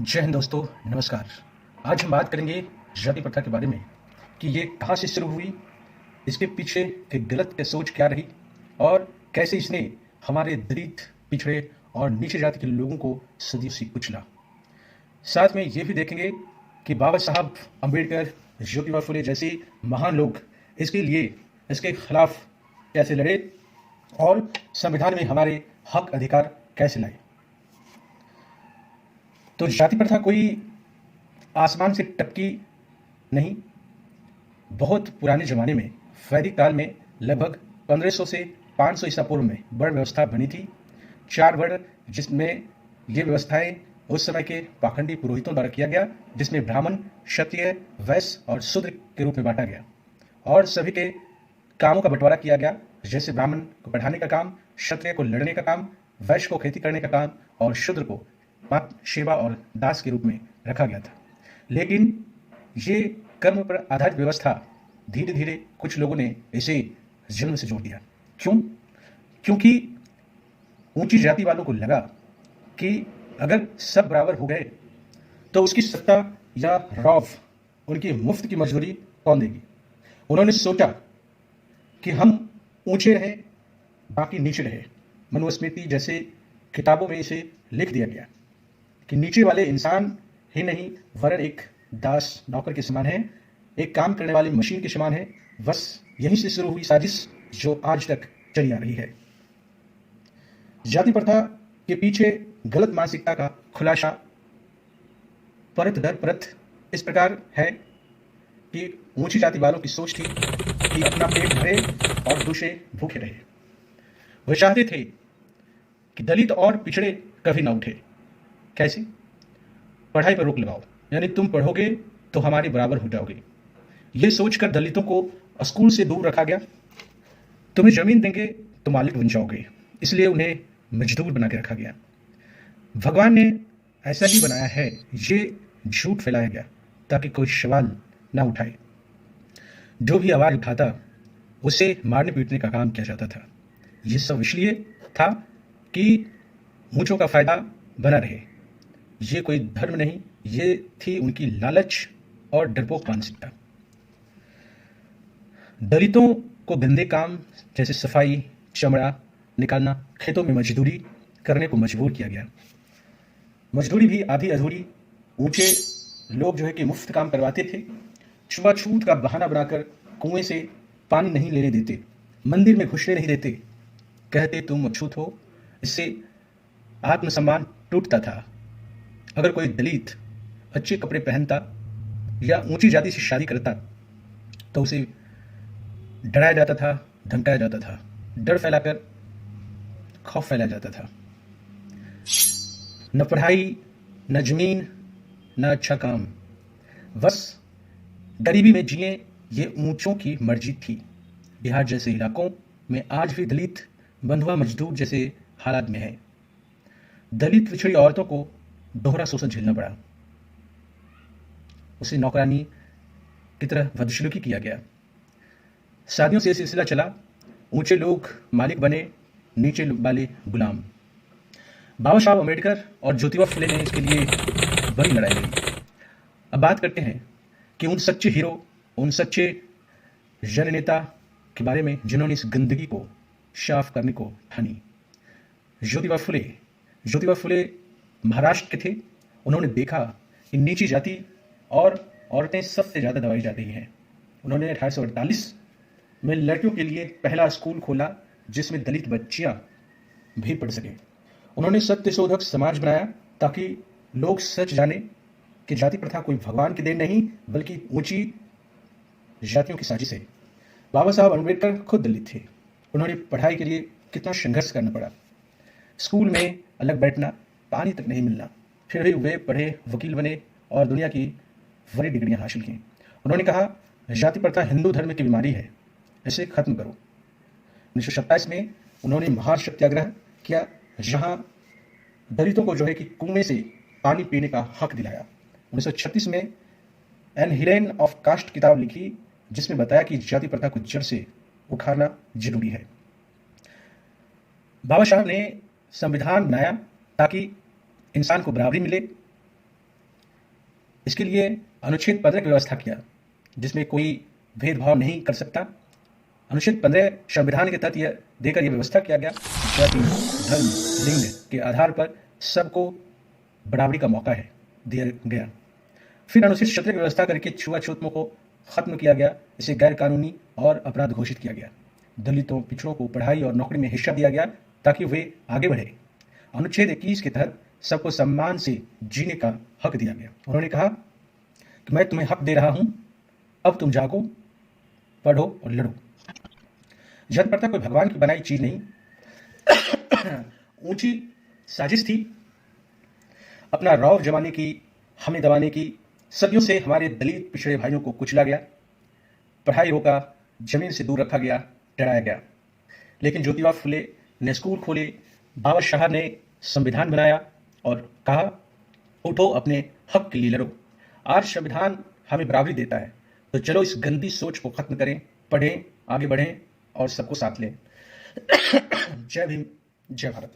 जय हिंद दोस्तों, नमस्कार। आज हम बात करेंगे जाति प्रथा के बारे में कि ये कहाँ से शुरू हुई, इसके पीछे की गलत के सोच क्या रही और कैसे इसने हमारे दलित, पिछड़े और नीचे जाति के लोगों को सदियों से कुचला। साथ में ये भी देखेंगे कि बाबा साहब अम्बेडकर, ज्योतिबा फुले जैसे महान लोग इसके लिए, इसके खिलाफ कैसे लड़े और संविधान में हमारे हक अधिकार कैसे लाए। तो जाति प्रथा कोई आसमान से टपकी नहीं। बहुत पुराने ज़माने में, वैदिक काल में, लगभग 1500 से 500 ईसा पूर्व में वर्ण व्यवस्था बनी थी। 4 वर्ण, जिसमें ये व्यवस्थाएं उस समय के पाखंडी पुरोहितों द्वारा किया गया, जिसमें ब्राह्मण, क्षत्रिय, वैश्य और शूद्र के रूप में बांटा गया और सभी के कामों का बंटवारा किया गया। जैसे ब्राह्मण को पढ़ाने का काम, क्षत्रिय को लड़ने का काम, वैश्य को खेती करने का काम और शूद्र को मात्र सेवा और दास के रूप में रखा गया था। लेकिन ये कर्म पर आधारित व्यवस्था धीरे धीरे कुछ लोगों ने इसे जुल्म से जोड़ दिया। क्यों? क्योंकि ऊंची जाति वालों को लगा कि अगर सब बराबर हो गए तो उसकी सत्ता या रौब, उनकी मुफ्त की मजदूरी कौन देगी। उन्होंने सोचा कि हम ऊंचे रहे, बाकी नीचे रहे। मनुस्मृति जैसे किताबों में इसे लिख दिया गया कि नीचे वाले इंसान ही नहीं वरन एक दास, नौकर के समान है, एक काम करने वाली मशीन के समान है। बस यहीं से शुरू हुई साजिश जो आज तक चली आ रही है। जाति प्रथा के पीछे गलत मानसिकता का खुलासा परत दर परत इस प्रकार है कि ऊंची जाति वालों की सोच थी कि अपना पेट भरे और दूसरे भूखे रहे। वे चाहते थे कि दलित और पिछड़े कभी ना उठे। कैसे? पढ़ाई पर रोक लगाओ, यानी तुम पढ़ोगे तो हमारे बराबर हो जाओगे। ये सोचकर दलितों को स्कूल से दूर रखा गया। तुम्हें जमीन देंगे तो मालिक बन जाओगे, इसलिए उन्हें मजदूर बना के रखा गया। भगवान ने ऐसा ही बनाया है, ये झूठ फैलाया गया ताकि कोई सवाल ना उठाए। जो भी आवाज उठाता उसे मारने पीटने का काम किया जाता था। ये सब इसलिए था कि ऊंचों का फायदा बना रहे। ये कोई धर्म नहीं, ये थी उनकी लालच और डरपोक मानसिकता। दलितों को गंदे काम जैसे सफाई, चमड़ा निकालना, खेतों में मजदूरी करने को मजबूर किया गया। मजदूरी भी आधी अधूरी। ऊंचे लोग जो है कि मुफ्त काम करवाते थे। छुआछूत का बहाना बनाकर कुएं से पानी नहीं लेने देते, मंदिर में घुसने नहीं देते, कहते तुम अछूत हो। इससे आत्मसम्मान टूटता था। अगर कोई दलित अच्छे कपड़े पहनता या ऊंची जाति से शादी करता तो उसे डराया जाता था, धमकाया जाता था। डर फैलाकर खौफ फैलाया जाता था। न पढ़ाई, न जमीन, न अच्छा काम, बस गरीबी में जिए। ये ऊंचों की मर्जी थी। बिहार जैसे इलाकों में आज भी दलित बंधुआ मजदूर जैसे हालात में है। दलित पिछड़ी औरतों को दोहरा शोषण झेलना पड़ा। उसे नौकरानी की तरह बदसलूकी किया गया। शादियों से सिलसिला चला। ऊंचे लोग मालिक बने, नीचे वाले गुलाम। बाबा साहब अम्बेडकर और ज्योतिबा फुले ने इसके लिए बड़ी लड़ाई लड़ी। अब बात करते हैं कि उन सच्चे हीरो, उन सच्चे जननेता के बारे में जिन्होंने इस गंदगी को साफ करने को ठानी। ज्योतिबा फुले महाराष्ट्र के थे। उन्होंने देखा कि नीची जाति और औरतें सबसे ज़्यादा दबाई जा रही हैं। उन्होंने 1848 में लड़कियों के लिए पहला स्कूल खोला जिसमें दलित बच्चियां भी पढ़ सकें। उन्होंने सत्यशोधक समाज बनाया ताकि लोग सच जाने कि जाति प्रथा कोई भगवान की देन नहीं बल्कि ऊंची जातियों की साजिश है। बाबा साहब अम्बेडकर खुद दलित थे। उन्होंने पढ़ाई के लिए कितना संघर्ष करना पड़ा। स्कूल में अलग बैठना, पानी तक नहीं मिलना, फिर भी वे पढ़े, वकील बने और दुनिया की बड़ी डिग्रियां हासिल की। उन्होंने कहा जाति प्रथा हिंदू धर्म की बीमारी है, इसे खत्म करो। 1927 में उन्होंने महान सत्याग्रह किया, जहां दलितों को जो है कि कुएं से पानी पीने का हक दिलाया। 1936 में एन हिलेन ऑफ कास्ट किताब लिखी जिसमें बताया कि जाति प्रथा को जड़ से उखाड़ना जरूरी है। बाबा साहब ने संविधान बनाया ताकि इंसान को बराबरी मिले, इसके लिए अनुच्छेद 15 की व्यवस्था किया, जिसमें कोई भेदभाव नहीं कर सकता। अनुच्छेद 15 संविधान के तहत यह देकर यह व्यवस्था किया गया, जाति, धर्म, लिंग के आधार पर सबको बराबरी का मौका है दिया गया। फिर अनुच्छेद 17 की व्यवस्था करके छुआछूत को खत्म किया गया, इसे गैर कानूनी और अपराध घोषित किया गया। दलितों, पिछड़ों को पढ़ाई और नौकरी में हिस्सा दिया गया ताकि वे आगे बढ़े। अनुच्छेद 21 के तहत सबको सम्मान से जीने का हक दिया गया। उन्होंने कहा कि मैं तुम्हें हक दे रहा हूं, अब तुम जागो, पढ़ो और लड़ो। जनप्रथा कोई भगवान की बनाई चीज नहीं, ऊंची साजिश थी अपना रौब जमाने की, हमें दबाने की। सदियों से हमारे दलित पिछड़े भाइयों को कुचला गया, पढ़ाई रोका, जमीन से दूर रखा गया, डराया गया। लेकिन ज्योतिबा फुले ने स्कूल खोले, बाबा शाह ने संविधान बनाया और कहा उठो, अपने हक के लिए लड़ो। आज संविधान हमें बराबरी देता है, तो चलो इस गंदी सोच को खत्म करें, पढ़ें, आगे बढ़ें और सबको साथ लें। जय भीम, जय भारत।